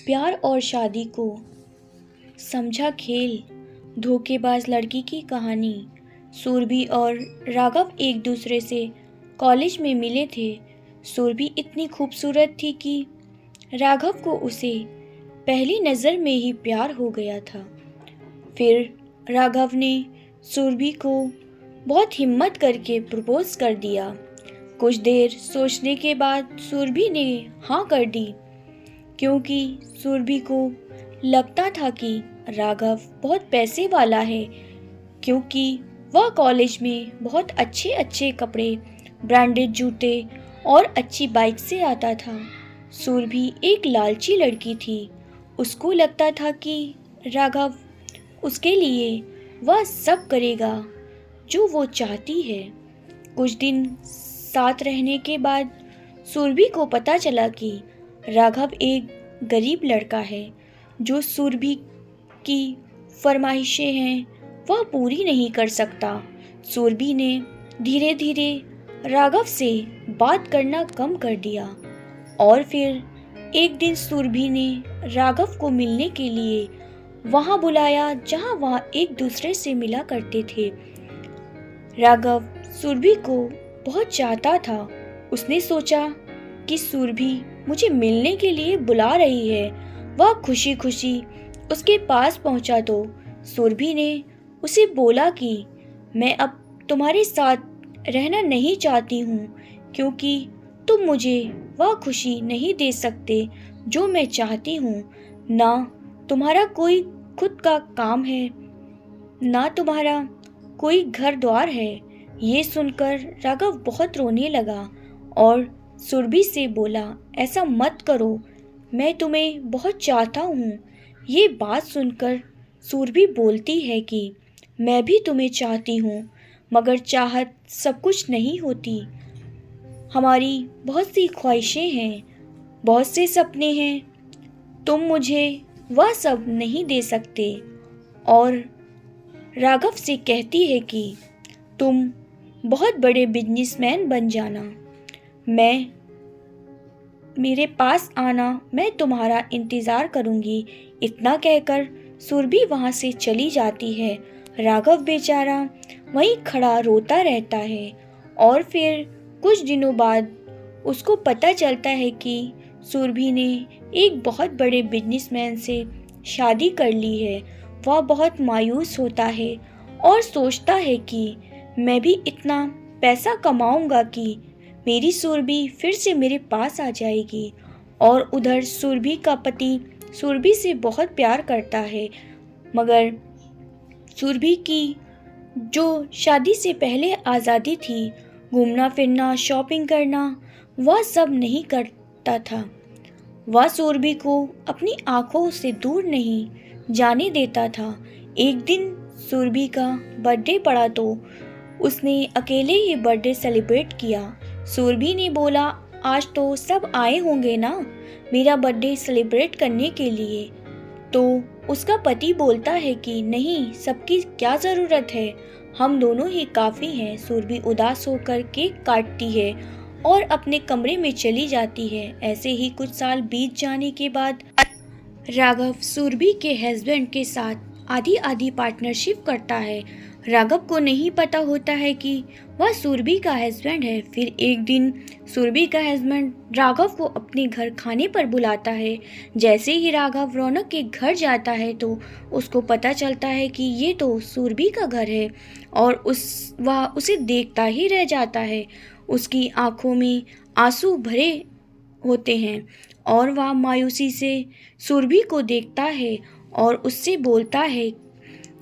प्यार और शादी को समझा खेल, धोखेबाज लड़की की कहानी। सुरभि और राघव एक दूसरे से कॉलेज में मिले थे। सुरभि इतनी खूबसूरत थी कि राघव को उसे पहली नज़र में ही प्यार हो गया था। फिर राघव ने सुरभि को बहुत हिम्मत करके प्रपोज कर दिया। कुछ देर सोचने के बाद सुरभि ने हाँ कर दी, क्योंकि सुरभि को लगता था कि राघव बहुत पैसे वाला है, क्योंकि वह कॉलेज में बहुत अच्छे अच्छे कपड़े, ब्रांडेड जूते और अच्छी बाइक से आता था। सुरभि एक लालची लड़की थी। उसको लगता था कि राघव उसके लिए वह सब करेगा जो वो चाहती है। कुछ दिन साथ रहने के बाद सुरभि को पता चला कि राघव एक गरीब लड़का है, जो सुरभि की फरमाइशें हैं वह पूरी नहीं कर सकता। सुरभि ने धीरे धीरे राघव से बात करना कम कर दिया और फिर एक दिन सुरभि ने राघव को मिलने के लिए वहां बुलाया जहां वह एक दूसरे से मिला करते थे। राघव सुरभि को बहुत चाहता था। उसने सोचा कि सुरभि मुझे मिलने के लिए बुला रही है। वह खुशी खुशी उसके पास पहुंचा तो सुरभि ने उसे बोला कि मैं अब तुम्हारे साथ रहना नहीं चाहती हूँ, क्योंकि तुम मुझे वह खुशी नहीं दे सकते जो मैं चाहती हूँ। ना तुम्हारा कोई खुद का काम है, ना तुम्हारा कोई घर द्वार है। ये सुनकर राघव बहुत रोने लगा और सुरभि से बोला, ऐसा मत करो, मैं तुम्हें बहुत चाहता हूँ। ये बात सुनकर सुरभि बोलती है कि मैं भी तुम्हें चाहती हूँ, मगर चाहत सब कुछ नहीं होती। हमारी बहुत सी ख्वाहिशें हैं, बहुत से सपने हैं, तुम मुझे वह सब नहीं दे सकते। और राघव से कहती है कि तुम बहुत बड़े बिजनेसमैन बन जाना, मेरे पास आना, मैं तुम्हारा इंतज़ार करूंगी। इतना कहकर सुरभि वहाँ से चली जाती है। राघव बेचारा वहीं खड़ा रोता रहता है और फिर कुछ दिनों बाद उसको पता चलता है कि सुरभि ने एक बहुत बड़े बिजनेसमैन से शादी कर ली है। वह बहुत मायूस होता है और सोचता है कि मैं भी इतना पैसा कमाऊंगा कि मेरी सुरभि फिर से मेरे पास आ जाएगी। और उधर सुरभि का पति सुरभि से बहुत प्यार करता है, मगर सुरभि की जो शादी से पहले आज़ादी थी, घूमना फिरना, शॉपिंग करना, वह सब नहीं करता था। वह सुरभि को अपनी आंखों से दूर नहीं जाने देता था। एक दिन सुरभि का बर्थडे पड़ा तो उसने अकेले ही बर्थडे सेलिब्रेट किया। सुरभि ने बोला, आज तो सब आए होंगे ना मेरा बर्थडे सेलिब्रेट करने के लिए। तो उसका पति बोलता है कि नहीं, सबकी क्या ज़रूरत है, हम दोनों ही काफ़ी हैं। सुरभि उदास होकर केक काटती है और अपने कमरे में चली जाती है। ऐसे ही कुछ साल बीत जाने के बाद राघव सुरभि के हस्बैंड के साथ आधी आधी पार्टनरशिप करता है। राघव को नहीं पता होता है कि वह सुरभि का हस्बैंड है। फिर एक दिन सुरभि का हस्बैंड राघव को अपने घर खाने पर बुलाता है। जैसे ही राघव रौनक के घर जाता है तो उसको पता चलता है कि ये तो सुरभि का घर है और वह उसे देखता ही रह जाता है। उसकी आंखों में आंसू भरे होते हैं और वह मायूसी से सुरभि को देखता है और उससे बोलता है,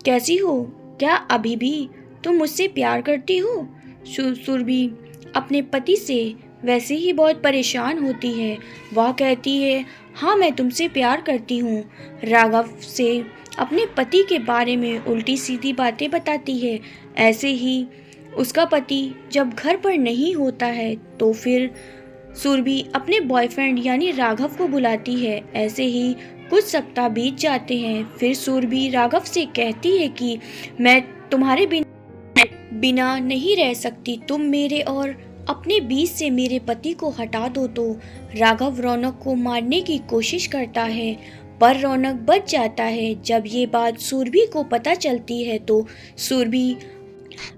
कैसी हो, क्या अभी भी तुम मुझसे प्यार करती हो? सुरभि अपने पति से वैसे ही बहुत परेशान होती है। वह कहती है, हाँ मैं तुमसे प्यार करती हूँ। राघव से अपने पति के बारे में उल्टी सीधी बातें बताती है। ऐसे ही उसका पति जब घर पर नहीं होता है तो फिर सुरभि अपने बॉयफ्रेंड यानी राघव को बुलाती है। ऐसे ही कुछ सप्ताह बीत जाते हैं। फिर सुरभि राघव से कहती है कि मैं तुम्हारे बिना नहीं रह सकती, तुम मेरे और अपने बीच से मेरे पति को हटा दो। तो राघव रौनक को मारने की कोशिश करता है, पर रौनक बच जाता है। जब ये बात सुरभि को पता चलती है तो सुरभि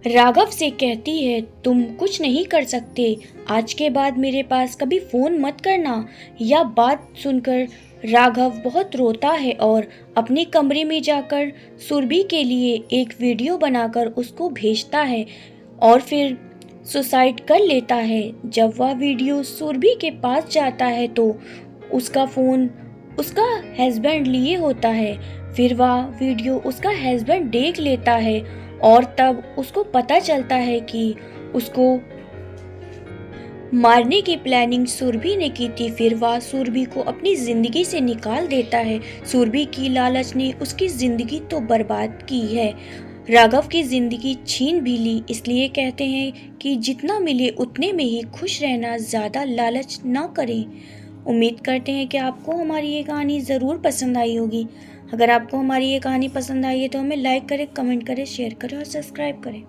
राघव से कहती है, तुम कुछ नहीं कर सकते, आज के बाद मेरे पास कभी फ़ोन मत करना। यह बात सुनकर राघव बहुत रोता है और अपने कमरे में जाकर सुरभि के लिए एक वीडियो बनाकर उसको भेजता है और फिर सुसाइड कर लेता है। जब वह वीडियो सुरभि के पास जाता है तो उसका फ़ोन उसका हस्बैंड लिए होता है। फिर वह वीडियो उसका हस्बैंड देख लेता है और तब उसको पता चलता है कि उसको मारने की प्लानिंग सुरभि ने की थी। फिर वह सुरभि को अपनी ज़िंदगी से निकाल देता है। सुरभि की लालच ने उसकी ज़िंदगी तो बर्बाद की है, राघव की ज़िंदगी छीन भी ली। इसलिए कहते हैं कि जितना मिले उतने में ही खुश रहना, ज़्यादा लालच ना करें। उम्मीद करते हैं कि आपको हमारी ये कहानी ज़रूर पसंद आई होगी। अगर आपको हमारी ये कहानी पसंद आई है तो हमें लाइक करें, कमेंट करें, शेयर करें और सब्सक्राइब करें।